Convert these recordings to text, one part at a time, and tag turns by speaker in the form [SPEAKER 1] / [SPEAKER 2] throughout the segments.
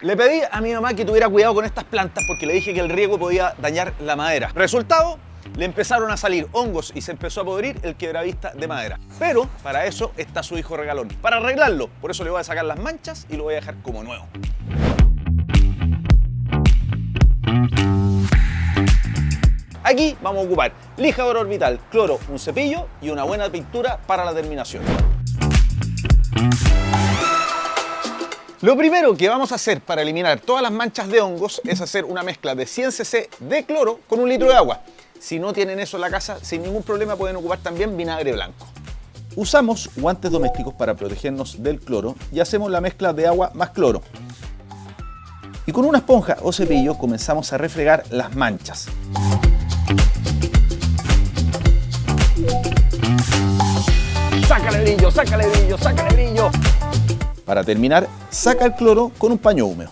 [SPEAKER 1] Le pedí a mi mamá que tuviera cuidado con estas plantas porque le dije que el riego podía dañar la madera. Resultado, le empezaron a salir hongos y se empezó a podrir el quebravista de madera. Pero para eso está su hijo regalón, para arreglarlo. Por eso le voy a sacar las manchas y lo voy a dejar como nuevo. Aquí vamos a ocupar lijador orbital, cloro, un cepillo y una buena pintura para la terminación. Lo primero que vamos a hacer para eliminar todas las manchas de hongos es hacer una mezcla de 100 cc de cloro con 1 litro de agua. Si no tienen eso en la casa, sin ningún problema pueden ocupar también vinagre blanco. Usamos guantes domésticos para protegernos del cloro y hacemos la mezcla de agua más cloro. Y con una esponja o cepillo comenzamos a refregar las manchas. ¡Sácale brillo, sácale brillo, sácale brillo! Para terminar, saca el cloro con un paño húmedo.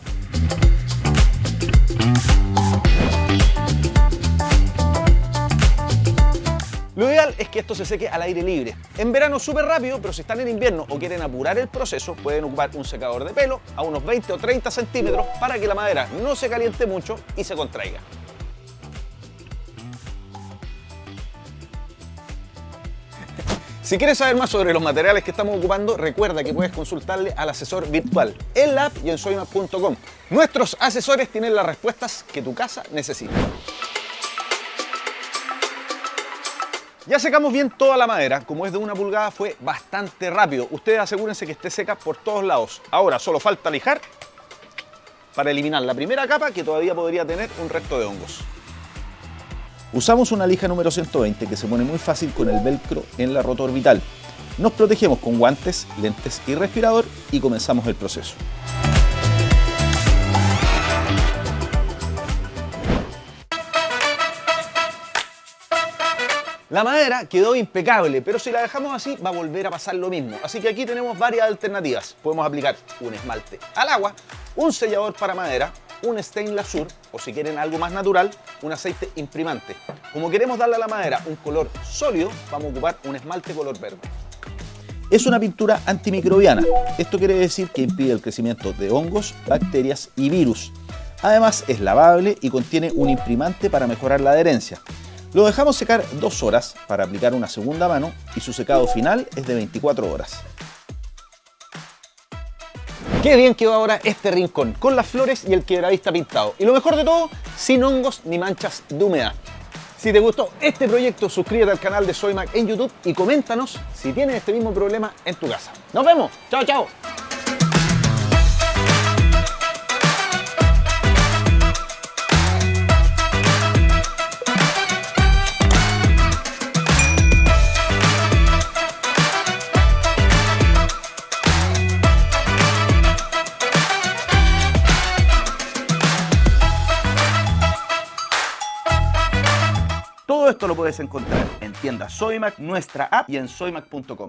[SPEAKER 1] Lo ideal es que esto se seque al aire libre. En verano súper rápido, pero si están en invierno o quieren apurar el proceso, pueden ocupar un secador de pelo a unos 20 o 30 centímetros para que la madera no se caliente mucho y se contraiga. Si quieres saber más sobre los materiales que estamos ocupando, recuerda que puedes consultarle al asesor virtual en la app y en soymac.com. Nuestros asesores tienen las respuestas que tu casa necesita. Ya secamos bien toda la madera, como es de 1 pulgada fue bastante rápido. Ustedes asegúrense que esté seca por todos lados. Ahora solo falta lijar para eliminar la primera capa que todavía podría tener un resto de hongos. Usamos una lija número 120 que se pone muy fácil con el velcro en la rota orbital. Nos protegemos con guantes, lentes y respirador y comenzamos el proceso. La madera quedó impecable, pero si la dejamos así va a volver a pasar lo mismo. Así que aquí tenemos varias alternativas. Podemos aplicar un esmalte al agua, un sellador para madera, un stain lasur o si quieren algo más natural, un aceite imprimante. Como queremos darle a la madera un color sólido, vamos a ocupar un esmalte color verde. Es una pintura antimicrobiana. Esto quiere decir que impide el crecimiento de hongos, bacterias y virus. Además es lavable y contiene un imprimante para mejorar la adherencia. Lo dejamos secar 2 horas para aplicar una segunda mano y su secado final es de 24 horas. Qué bien quedó ahora este rincón, con las flores y el quebravista pintado. Y lo mejor de todo, sin hongos ni manchas de humedad. Si te gustó este proyecto, suscríbete al canal de Soymac en YouTube y coméntanos si tienes este mismo problema en tu casa. ¡Nos vemos! ¡Chao, chao! Todo esto lo puedes encontrar en tienda Soymac, nuestra app y en soymac.com.